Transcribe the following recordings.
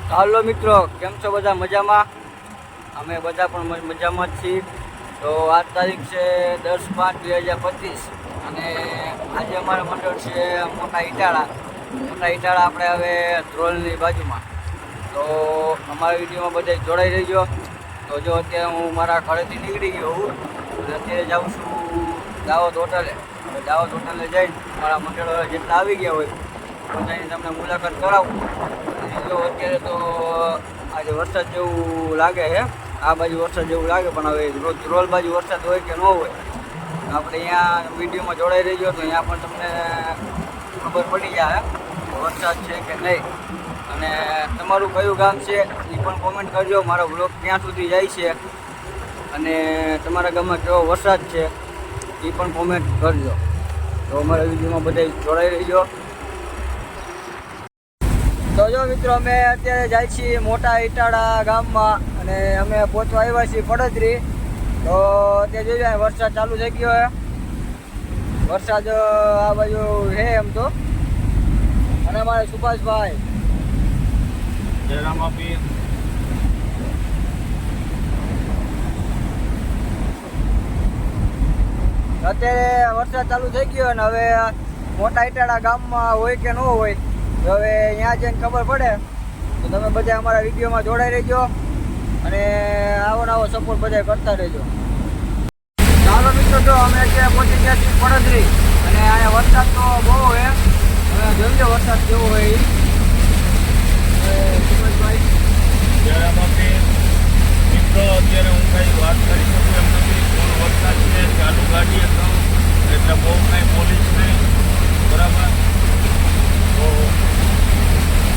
હાલો મિત્રો, કેમ છો બધા? મજામાં? અમે બધા પણ મજામાં જ છીએ. તો આજ તારીખ છે 10/5/2025 અને આજે અમારા મંડળ છે મોટા ઇટાળા. મોટા ઇટાળા આપણે હવે ધ્રોલની બાજુમાં. તો અમારા વિડીયોમાં બધા જોડાઈ રહેજો. તો જો અત્યારે હું મારા ઘરેથી નીકળી ગયો હું અને અત્યારે જાઉં છું દાવત હોટલે. દાવત હોટલે જઈને મારા મંડળ જેટલા આવી ગયા હોય બધાની તમને મુલાકાત કરાવું. જો અત્યારે તો આજે વરસાદ જેવું લાગે છે, આ બાજુ વરસાદ જેવું લાગે, પણ હવે ધ્રોલ બાજુ વરસાદ હોય કે ન હોય આપણે અહીંયા વિડીયોમાં જોડાઈ રહીજો તો અહીંયા પણ તમને ખબર પડી જાય વરસાદ છે કે નહીં. અને તમારું કયું ગામ છે એ પણ કોમેન્ટ કરજો. મારો બ્લોગ ક્યાં સુધી જાય છે અને તમારા ગામમાં કેવો વરસાદ છે એ પણ કોમેન્ટ કરજો. તો અમારા વિડીયોમાં બધા જોડાઈ રહીજો. તો જો મિત્રો, અમે અત્યારે જાય છીએ મોટા ઇટાળા ગામમાં અને અમે પહોંચવા આવ્યા છીએ પડદરી. તો અત્યારે જોઈ જાય વરસાદ ચાલુ થઈ ગયો છે. વરસાદ આ બાજુ છે એમ તો. અને અમારે સુભાષભાઈ જયરામ આપી અત્યારે વરસાદ ચાલુ થઈ ગયો અને હવે મોટા ઇટાળા ગામમાં હોય કે ન હોય તો હવે ત્યાં જઈને ખબર પડે. તો તમે બધા અમારા વિડીયોમાં જોડાઈ રહેજો અને આવો નવો સપોર્ટ બધા કરતા રહેજો. ચાલો મિત્રો, તો અમે અત્યારે પહોંચી ગયા છીએ પડદરી અને અહીંયા વરસાદ તો બહુ હોય. હવે જોઈ લો વરસાદ કેવો હોય એ. સુભાષભાઈ જયરામ આપી મિત્રો, અત્યારે હું કઈ વાત કરી શકું એમ નથી. ફૂલ વરસાદ છે, ચાલુ ગાડીએ કહું એટલે બહુ કાંઈ પોલીસ નહીં, બરાબર. તો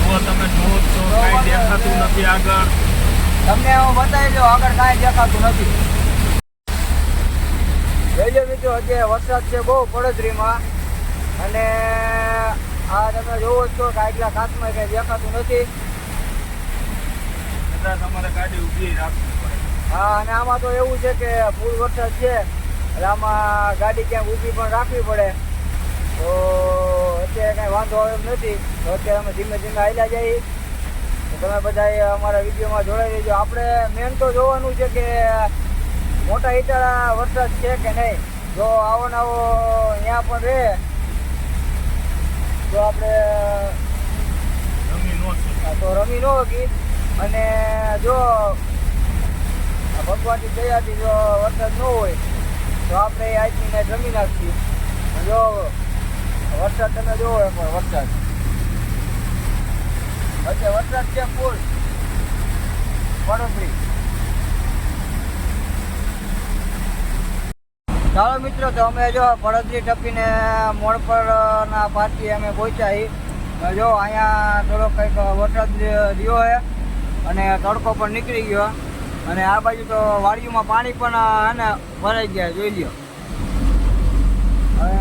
જુઓ, તમે જુઓ તો કાંઈ દેખાતું નથી આગળ. તમને હું બતાવી દઉં, આગળ કાંઈ દેખાતું નથી. જોઈ લો મિત્રો, અત્યારે વરસાદ છે બહુ પડદરીમાં અને આ તમે જોવો છો કે આગલા કાચમાં કંઈ દેખાતું નથી. એટલે તમારે ગાડી ઊભી રાખવી પડે. હા, અને આમાં તો એવું છે કે ફૂલ વરસાદ છે એટલે આમાં ગાડી ક્યાંક ઊભી પણ રાખવી પડે. તો અત્યારે કાંઈ વાંધો આવે એમ નથી. તો અત્યારે અમે ધીમે ધીમે હાલ્યા જઈએ. તો તમે બધા અમારા વિડીયોમાં જોડાઈ રહેજો. આપણે મેન તો જોવાનું છે કે મોટા ઇટાળા વરસાદ છે કે નહીં. જો આવો ને આવો અહીંયા પણ રહે તો આપણે રમી નો છે તો રમી ન હોગી. અને જો ભગવાનની દયાથી જો વરસાદ ન હોય તો આપણે આજની મેચ રમી નાખીએ. જો વરસાદ તમે જોવો પણ વરસાદ અત્યારે વરસાદ છે ફૂલ પડદરી. ચાલો મિત્રો, તો અમે જો પડદરી ટપીને મોડ પરના પાછી અમે પહોંચ્યા છીએ. જો અહીંયા થોડો કંઈક વરસાદ રહ્યો છે અને તડકો પણ નીકળી ગયો અને આ બાજુ તો વાડીઓમાં પાણી પણ એને ભરાઈ ગયા. જોઈ લ્યો, હવે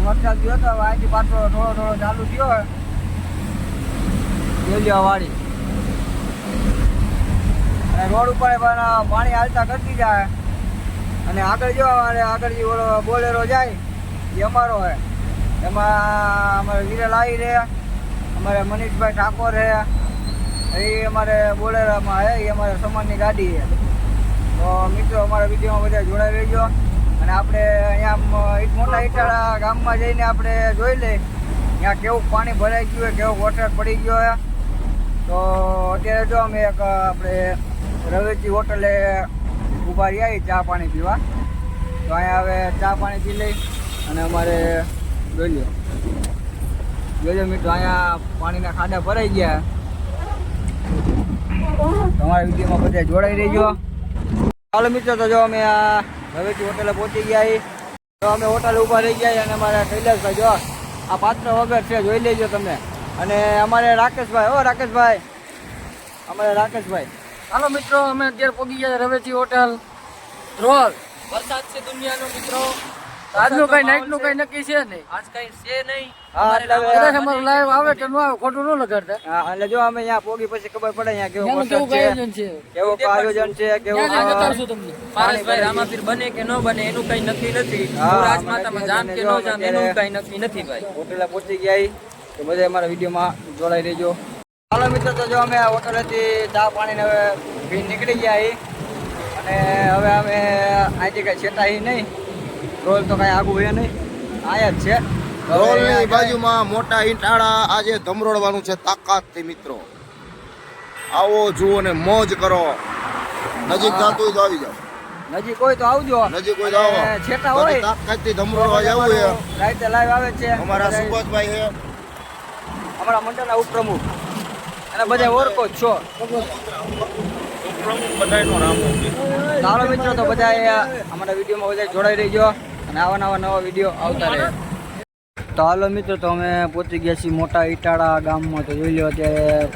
વરસાદ ગયો તો અહીંથી પાછો થોડો ચાલુ થયો હોય. જોઈ લ્યો વાડી અને રોડ ઉપર પણ પાણી હાલતા કરતી જાય. અને આગળ જો આગળ જે ઓલો બોલેરો જાય એ અમારો છે. એમાં અમારે વિરલ આવી રહ્યા, અમારે મનીષભાઈ ઠાકોર છે, એ અમારે બોલેરામાં છે, એ અમારે સમાનની ગાડી છે. તો મિત્રો, અમારા વિડીયોમાં બધા જોડાઈ રહેજો અને આપણે અહીંયા મોટા ઇટાળા ગામમાં જઈને આપણે જોઈ લઈએ ત્યાં કેવું પાણી ભરાઈ ગયું હોય, કેવો વરસાદ પડી ગયો છે. તો અત્યારે જો અમે એક આપણે રવેજી હોટલે ઊભા રહ્યા ચા પાણી પીવા. તો અહીંયા હવે ચા પાણી પી લઈ અને અમારે જોઈ મિત્રો, અહીંયા પાણીના ખાડા ભરાઈ ગયા. તમારા વિડીયોમાં બધા જોડાઈ રહેજો. ચાલો મિત્રો, તો જો અમે આ રવેજી હોટલે પહોંચી ગયા. તો અમે હોટલે ઊભા રહી ગયા અને અમારા કૈલાસભાઈ જો આ પાત્ર વગર છે, જોઈ લેજો તમે. અને અમારે રાકેશભાઈ, રાકેશભાઈ, અમારે રાકેશભાઈ. હાલો મિત્રો, અમે અત્યારે પહોંચી ગયા રવેજી હોટલ ધ્રોલ. વરસાદ છે દુનિયાનો મિત્રો. આજનું કઈ નાઈટ નું કઈ નક્કી છે નહીં, આજ કઈ છે નહીં. અમારું લાઈવ આવે કે ન આવે ખોટું ન લગાડતા. હા, એટલે જો અમે અહીંયા પોગી પછી ખબર પડે અહીંયા કેવું આયોજન છે, કેવું આયોજન છે, કેવું પારેશભાઈ રામાપીર બને કે ન બને એનું કઈ નક્કી નથી. રાજમાતામાં જામ કે ન જામ એનું કઈ નક્કી નથી ભાઈ. હોટેલે પહોંચી ગયા તો બધા અમારા વિડીયોમાં જોડાઈ રહેજો. હાલો મિત્રો, તો જો અમે હોટલેથી ચા પાણીને હવે પી નીકળી ગયા અહીં. અને હવે અમે અહીંથી કંઈ છેટા નહીં, રોલ તો કાંઈ આગું હોય નહીં, આયા જ છે. રોલની બાજુમાં મોટા ઈંટાળા આજે ધમરોડવાનું છે તાકાતથી મિત્રો. આવો જુઓ ને મોજ કરો. નજીક થતું હોય તો આવી જાઓ. નજીક હોય તો આવજો. નજીક હોય તો આવો. અને છેટા હોય તાકાતથી ધમરોડવા જવું છે. રાતે લાઈવ આવે છે અમારા સુભાષભાઈ છે, અમારા મંડળના ઉપપ્રમુખ, અને બધા ઓળખો જ છો. ઉપપ્રમુખ બધાયનો રામો છે. ચાલો મિત્રો, તો બધા અમારા વિડીયોમાં બધા જોડાઈ રહીજો અને આવા નવા વિડીયો આવતા રહે. તો હાલો મિત્રો, તો અમે પહોંચી ગયા છીએ મોટા ઈટાળા ગામમાં. તો જોઈ લો અત્યારે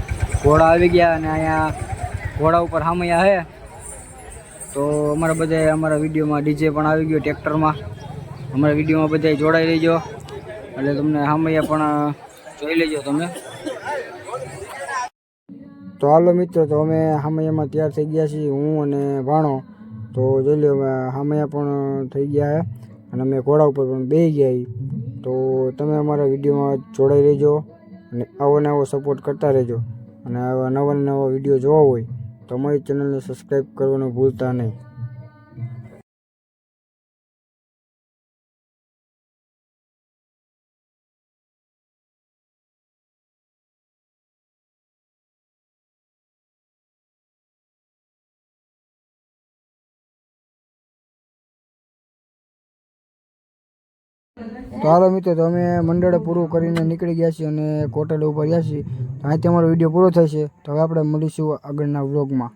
ઘોડા આવી ગયા અને અહીંયા ઘોડા ઉપર હામૈયા છે. તો અમારા બધા અમારા વિડીયોમાં ડીજે પણ આવી ગયો ટ્રેક્ટરમાં. અમારા વિડીયોમાં બધા જોડાઈ રહીજો એટલે તમને હામૈયા પણ જોઈ લેજો તમે. તો હાલો મિત્રો, તો અમે હામૈયામાં તૈયાર થઈ ગયા છીએ, હું અને ભાણો. તો જોઈ લો હામૈયા પણ થઈ ગયા છે અને અમે ઘોડા ઉપર પણ બેસી ગયા છીએ. તો તમે અમારા વિડીયોમાં જોડાઈ રહેજો અને આવો નવો સપોર્ટ કરતા રહેજો. અને આવા નવા વિડીયો જોવા હોય તો અમારી ચેનલને સબસ્ક્રાઈબ કરવાનું ભૂલતા નહીં. તો હાલો મિત્રો, તો અમે મંડળે પૂરું કરીને નીકળી ગયા છીએ અને હોટલ ઉપર ગયા છીએ. તો અહીંથી અમારો વિડીયો પૂરો થાય છે. તો હવે આપણે મળીશું આગળના વ્લોગમાં.